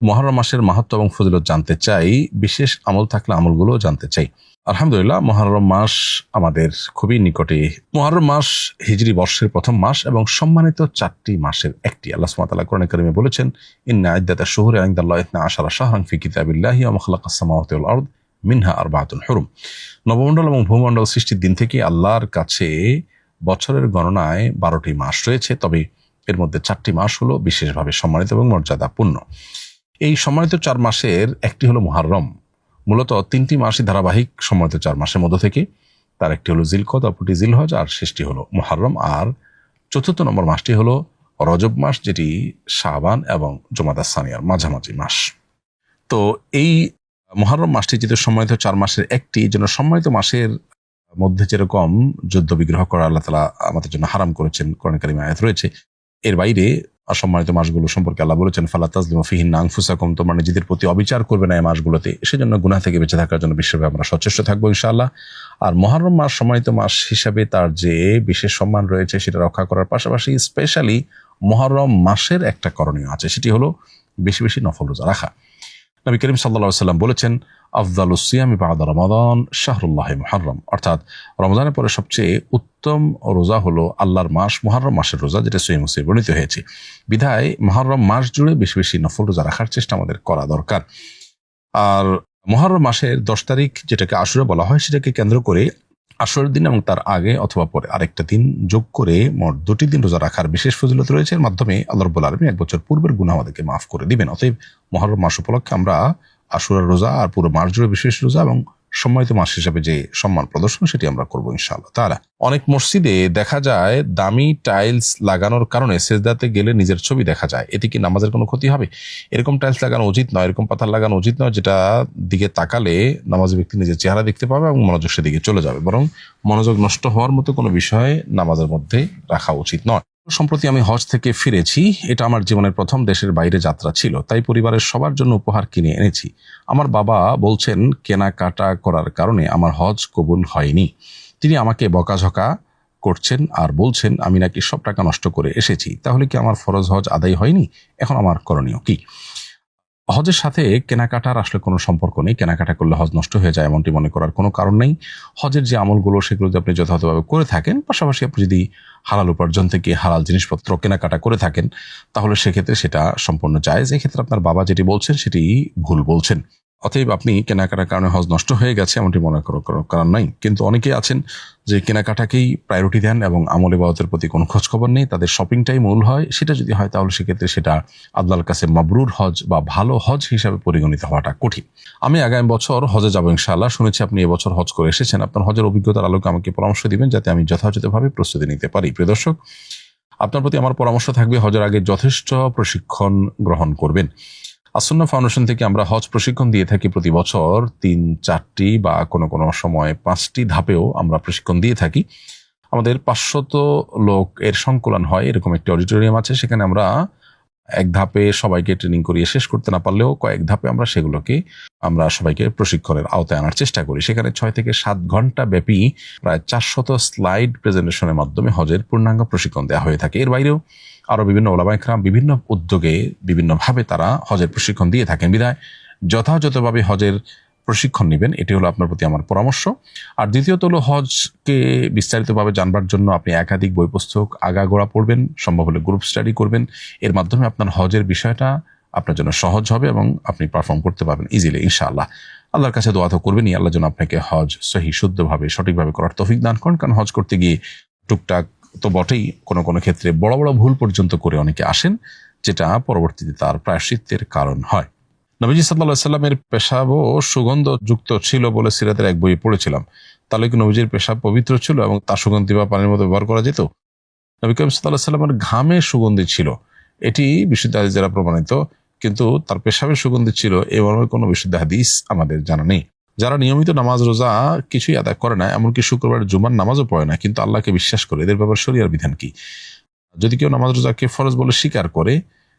মুহররম মাসের মাহাত্ম্য এবং ফজিলত জানতে চাই, বিশেষ আমল থাকলে আমলগুলো জানতে চাই। আলহামদুলিল্লাহ, মুহররম মাস আমাদের খুবই নিকটে। মুহররম মাস হিজরি বর্ষের প্রথম মাস এবং সম্মানিত 4টি মাসের একটি। আল্লাহ সুবহানাহু ওয়া তাআলা কোরআনে কারিমে বলেছেন, ইন্না ইদ্দাতাশ শুহুরি ইনদাল্লাহি 12 শাহরান ফি কিতাবিল্লাহি ওয়া মা খালাকাস সামাওয়াতি ওয়াল আরদ মিনহা আরবাআতুন হুরুম। নবমণ্ডল এবং ভূমণ্ডল সৃষ্টির দিন থেকে আল্লাহর কাছে বছরের গণনায় 12টি মাস রয়েছে, তবে এর মধ্যে 4টি মাস হলো বিশেষভাবে সম্মানিত এবং মর্যাদাপূর্ণ। এই সম্মানিত 4 মাসের একটি হলো মুহররম। মূলত 3টি মাসই ধারাবাহিক সম্মানিত 4 মাসের মধ্য থেকে। তার একটি হলো জিলকদ, অপরটি জিলহজ, আর শেষটি হলো মুহররম। আর 4র্থ নম্বর মাসটি হলো রজব মাস, যেটি শাবান এবং জুমাদা সানিয়ার মাঝামাঝি মাস। তো এই মুহররম মাসটি যেহেতু সম্মানিত 4 মাসের একটি, জন্য সম্মানিত মাসের মধ্যে যেরকম যুদ্ধ বিগ্রহ করা আল্লাহ তাআলা আমাদের জন্য হারাম করেছেন, কোরআন কারিমে আয়াত রয়েছে। এর বাইরে অসম্মানিত মাসগুলো সম্পর্কে আল্লাহ বলেছেন, ফালা তাজলিমু ফিহিন্না আনফুসাকুম, তোমরা নিজেদের প্রতি অবিচার করবে না এই মাসগুলোতে। সেজন্য গুনাহ থেকে বেঁচে থাকার জন্য বিশেষভাবে আমরা সচেষ্ট থাকবো ইনশাআল্লাহ। আর মুহররম মাস সম্মানিত মাস হিসাবে তার যে বিশেষ সম্মান রয়েছে সেটা রক্ষা করার পাশাপাশি স্পেশালি মুহররম মাসের একটা করণীয় আছে, সেটি হলো বেশি বেশি নফল রোজা রাখা। নবী করিম সাল্লাল্লাহু আলাইহি ওয়াসাল্লাম বলেছেন, আফদালুস সিয়ামি বা'দা রমাদান শাহরুল্লাহি মুহররম, অর্থাৎ রমজানের পরে সবচেয়ে উত্তম রোজা হলো আল্লাহর মাস মুহররম মাসের রোজা, যেটা সহিহ মুসলিমে বর্ণিত হয়েছে। বিধায় মুহররম মাস জুড়ে বেশি বেশি নফল রোজা রাখার চেষ্টা আমাদের করা দরকার। আর মুহররম মাসের 10 তারিখ, যেটাকে আশুরা বলা হয়, সেটাকে কেন্দ্র করে আশুরার দিন এবং তার আগে অথবা পরে আরেকটা দিন যোগ করে মোট 2টি দিন রোজা রাখার বিশেষ ফজিলত রয়েছে। এর মাধ্যমে আল্লাহ রাব্বুল আলামিন 1 বছর পূর্বের গুনাহ আমাদেরকে মাফ করে দিবেন। অতএব মুহররম মাস উপলক্ষে আমরা আশুরার রোজা আর পুরো মাস জুড়ে বিশেষ রোজা এবং সম্মানিত মাস হিসাবে যে সম্মান প্রদর্শন সেটি আমরা করবো ইনশাআল্লাহ তাআলা। অনেক মসজিদে দেখা যায় দামি টাইলস লাগানোর কারণে সেজদাতে গেলে নিজের ছবি দেখা যায়, এতে কি নামাজের কোনো ক্ষতি হবে? এরকম টাইলস লাগানো উচিত নয়, এরকম পাথর লাগানো উচিত নয়, যেটা দিকে তাকালে নামাজি ব্যক্তি নিজের চেহারা দেখতে পাবে এবং মনোযোগ সেদিকে চলে যাবে। বরং মনোযোগ নষ্ট হওয়ার মতো কোনো বিষয় নামাজের মধ্যে রাখা উচিত নয়। সম্প্রতি আমি হজ থেকে ফিরেছি। এটা আমার জীবনের প্রথম দেশের বাইরে যাত্রা ছিল, তাই পরিবারের সবার জন্য উপহার কিনে এনেছি। আমার বাবা বলছেন কেনাকাটা করার কারণে আমার হজ কবুল হয়নি। তিনি আমাকে বকাঝকা করছেন আর বলছেন আমি নাকি সব টাকা নষ্ট করে এসেছি। তাহলে কি আমার ফরজ হজ আদায় হয়নি? এখন আমার করণীয় কি? হজের সাথে কেনাকাটার আসলে কোনো সম্পর্ক নেই। কেনাকাটা করলে হজ নষ্ট হয়ে যায় এমনটি মনে করার কোনো কারণ নেই। হজের যে আমলগুলো সেগুলো যদি আপনি যথাযথভাবে করে থাকেন, পাশাপাশি আপনি যদি হালাল উপার্জন থেকে হালাল জিনিসপত্র কেনাকাটা করে থাকেন, তাহলে সেক্ষেত্রে সেটা সম্পূর্ণ জায়েজ। এক্ষেত্রে আপনার বাবা যেটি বলছেন সেটি ভুল বলছেন। অতএব আপনি কেনাকাটার কারণে হজ নষ্ট হয়ে গেছে এমনটি মনে করার কোনো কারণ নাই। কিন্তু অনেকেই আছেন যে কেনাকাটাকেই প্রায়োরিটি দেন এবং আমল ইবাদতের প্রতি কোনো খোঁজখবর নেই, তাদের শপিংটাই মূল হয়। সেটা যদি হয় তাহলে সেক্ষেত্রে সেটা আল্লাহর কাছে মাবরুর হজ বা ভালো হজ হিসাবে পরিগণিত হওয়াটা কঠিন। আমি আগামী বছর হজে যাবো ইনশাআল্লাহ। শুনেছি আপনি এবছর হজ করে এসেছেন, আপনার হজের অভিজ্ঞতার আলোকে আমাকে পরামর্শ দিবেন যাতে আমি যথাযথভাবে প্রস্তুতি নিতে পারি। প্রিয় দর্শক, আপনার প্রতি আমার পরামর্শ থাকবে হজের আগে যথেষ্ট প্রশিক্ষণ গ্রহণ করবেন। আসুন্নাহ ফাউন্ডেশন থেকে আমরা হজ প্রশিক্ষণ দিয়ে থাকি প্রতি বছর 3-4টি বা কোনো কোনো সময় 5টি ধাপেও আমরা প্রশিক্ষণ দিয়ে থাকি। আমাদের 500 লোক এর সংকলন হয়, এরকম একটি অডিটোরিয়াম আছে। সেখানে আমরা এক ধাপে সবাইকে ট্রেনিং করিয়ে শেষ করতে না পারলেও কয়েক ধাপে আমরা সবাইকে প্রশিক্ষণের আওতায় আনার চেষ্টা করি। সেখানে 6 থেকে 7 ঘন্টা ব্যাপী প্রায় 400 স্লাইড প্রেজেন্টেশনের মাধ্যমে হজের পূর্ণাঙ্গ প্রশিক্ষণ দেওয়া হয়ে থাকে। এর বাইরেও আরো বিভিন্ন ওলামা ইকরাম বিভিন্ন উদ্যোগে বিভিন্নভাবে তারা হজের প্রশিক্ষণ দিয়ে থাকেন। বিধায় যথাযথভাবে হজের প্রশিক্ষণ নেবেন, এটি হলো আপনার প্রতি আমার পরামর্শ। আর দ্বিতীয়ত হলো হজকে বিস্তারিতভাবে জানবার জন্য আপনি একাধিক বই পুস্তক আগাগোড়া পড়বেন, সম্ভব হলে গ্রুপ স্টাডি করবেন। এর মাধ্যমে আপনার হজের বিষয়টা আপনার জন্য সহজ হবে এবং আপনি পারফর্ম করতে পারবেন ইজিলি ইনশাআল্লাহ। আল্লাহর কাছে দোয়া তো করবেনই, আল্লাহ যেন আপনাকে হজ সহি শুদ্ধভাবে সঠিকভাবে করার তৌফিক দান করেন। কারণ হজ করতে গিয়ে টুকটাক তো বটেই, কোনো কোনো ক্ষেত্রে বড় বড় ভুল পর্যন্ত করে অনেকে আসেন, যেটা পরবর্তীতে তার প্রায়শ্চিত্তের কারণ হয়। নবীজি সাল্লাল্লাহু আলাইহি সাল্লামের পেশাবও সুগন্ধ যুক্ত ছিল বলে সিরাতের এক বইয়ে পড়েছিলাম। তাহলে কি নবীজির পেশাব পবিত্র ছিল এবং তার সুগন্ধি বা পানির মতো ব্যবহার করা যেত? নবী করিম সাল্লাল্লাহু আলাইহি সাল্লামের ঘামে সুগন্ধি ছিল, এটি বিশুদ্ধ হাদিস দ্বারা প্রমাণিত। কিন্তু তার পেশাবের সুগন্ধি ছিল এ মর্মে কোনো বিশুদ্ধ হাদিস আমাদের জানা নেই। যারা নিয়মিত নামাজ রোজা কিছুই আদায় করে না, এমনকি শুক্রবার জুমার নামাজও পড়ে না, কিন্তু আল্লাহকে বিশ্বাস করে, এদের ব্যাপারে শরিয়ার বিধান কি? যদি কেউ নামাজ রোজাকে ফরজ বলে স্বীকার করে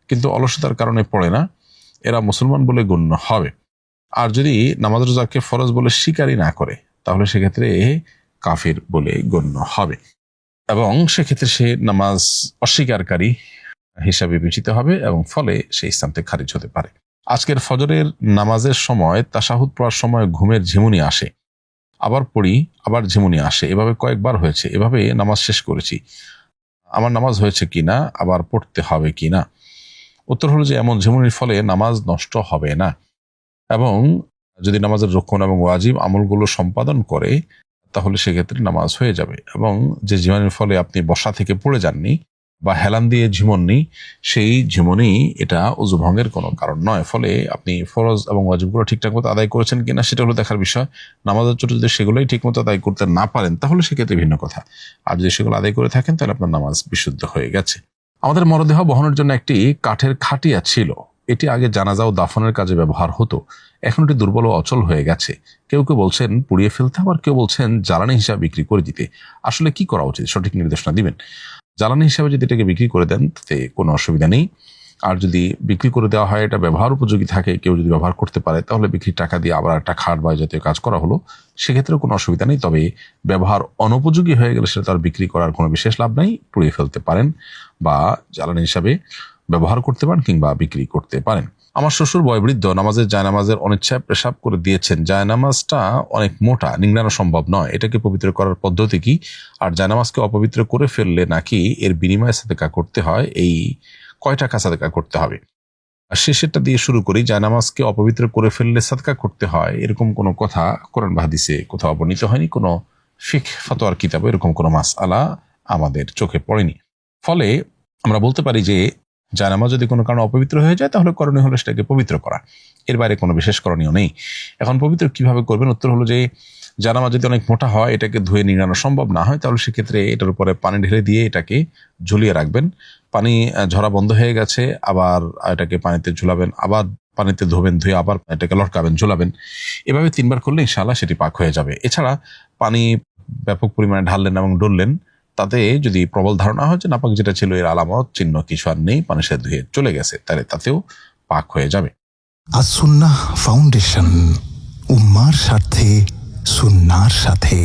কিন্তু অলসতার কারণে পড়ে না, এরা মুসলমান বলে গণ্য হবে। আর যদি নামাজ রোজাকে ফরজ বলে স্বীকারই না করে, তাহলে সেক্ষেত্রে কাফির বলে গণ্য হবে এবং সেক্ষেত্রে সে নামাজ অস্বীকারী হিসাবে বিবেচিত হবে এবং ফলে সে ইসলাম থেকে খারিজ হতে পারে। আজকের ফজরের নামাজের সময় তাশাহুদ পড়ার সময় ঘুমের ঝিমুনি আসে, আবার পড়ি, আবার ঝিমুনি আসে, এভাবে কয়েকবার হয়েছে। এভাবে নামাজ শেষ করেছি, আমার নামাজ হয়েছে কিনা, আবার পড়তে হবে কিনা? উত্তর হলো যে এমন ঝিমুনির ফলে নামাজ নষ্ট হবে না, এবং যদি নামাজের রক্ষণ এবং ওয়াজিব আমলগুলো সম্পাদন করে তাহলে সেক্ষেত্রে নামাজ হয়ে যাবে। এবং যে ঝিমুনির ফলে আপনি বসা থেকে পড়ে যাননি বা হেলান দিয়ে ঝিমননি, সেই ঝিমনি এটা ওযু ভঙ্গের কোনো কারণ নয়। ফলে আপনি ফরজ এবং ওয়াজিবগুলো ঠিকঠাক মতো আদায় করেছেন কিনা সেটা হলো দেখার বিষয়। নামাজের জন্য যদি সেগুলোই ঠিক মতো আদায় করতে না পারেন তাহলে সেক্ষেত্রে ভিন্ন কথা। আর যদি সেগুলো আদায় করে থাকেন তাহলে আপনার নামাজ বিশুদ্ধ হয়ে গেছে। আমাদের মরদেহ বহনের জন্য একটি কাঠের খাটিয়া ছিল। এটি আগে জানাজা ও দাফনের কাজে ব্যবহার হতো, এখন এটি দুর্বল ও অচল হয়ে গেছে। কেউ কেউ বলছেন পুড়িয়ে ফেলতে, আবার কেউ বলছেন জ্বালানি হিসাবে বিক্রি করে দিতে। আসলে কি করা উচিত, সঠিক নির্দেশনা দিবেন। জ্বালানি হিসাবে যদি এটাকে বিক্রি করে দেন তাতে কোনো অসুবিধা নেই। আর যদি বিক্রি করে দেওয়া হয়, এটা ব্যবহার উপযোগী থাকে, কেউ যদি ব্যবহার করতে পারে, তাহলে বিক্রির টাকা দিয়ে আবার একটা খাট বা জাতীয় কাজ করা হলো, সেক্ষেত্রে কোনো অসুবিধা নেই। তবে ব্যবহার অনুপযোগী হয়ে গেলে সেটা তার বিক্রি করার কোনো বিশেষ লাভ নাই, পুড়িয়ে ফেলতে পারেন বা জ্বালানি হিসাবে ব্যবহার করতে পারেন কিংবা বিক্রি করতে পারেন। আমার শ্বশুর বয়োবৃদ্ধ, নামাজের জায়নামাজের অনিচ্ছায় পেশাব করে দিয়েছেন। জায়নামাজটা অনেক মোটা, নিংড়ানো সম্ভব নয়, এটাকে পবিত্র করার পদ্ধতি কি? আর জায়নামাজকে অপবিত্র করে ফেললে নাকি এর বিনিময়ে সাদেকা করতে হয়? এই কয় টাকা সাদেকা করতে হবে? আর শেষেরটা দিয়ে শুরু করি। জায়নামাজকে অপবিত্র করে ফেললে সাদকা করতে হয়, এরকম কোনো কথা কোরআন বা হাদিসে কোথাও বর্ণিত হয়নি। কোনো ফিকহ ফাতোয়ার কিতাবে এরকম কোনো মাসআলা আমাদের চোখে পড়েনি। ফলে আমরা বলতে পারি যে জায়নামাজ যদি কোনো কারণে অপবিত্র হয়ে যায় তাহলে করণীয় হলো সেটাকে পবিত্র করা, এর বাইরে কোনো বিশেষ করণীয় নেই। এখন পবিত্র কিভাবে করবেন? উত্তর হলো যে জায়নামাজ যদি অনেক মোটা হয়, এটাকে ধুয়ে নিংড়ানো সম্ভব না হয়, তাহলে সেক্ষেত্রে এটার উপরে পানি ঢেলে দিয়ে এটাকে ঝুলিয়ে রাখবেন। পানি ঝরা বন্ধ হয়ে গেছে, আবার এটাকে পানিতে ঝুলাবেন, আবার পানিতে ধোবেন, ধুয়ে আবার এটাকে লটকাবেন, ঝুলাবেন। এভাবে 3 বার করলে ইনশাআল্লাহ সেটি পাক হয়ে যাবে। এছাড়া পানি ব্যাপক পরিমাণে ঢাললেন এবং ডললেন, তাতে যদি প্রবল ধারণা হয় যে নাপাক যেটা ছিল এর আলামত চিহ্ন কিছু আর নেই, পানি সে ধুয়ে চলে গেছে, তাহলে তাতেও পাক হয়ে যাবে। আস-সুন্নাহ ফাউন্ডেশন, উম্মার স্বার্থে সুন্নাহর সাথে।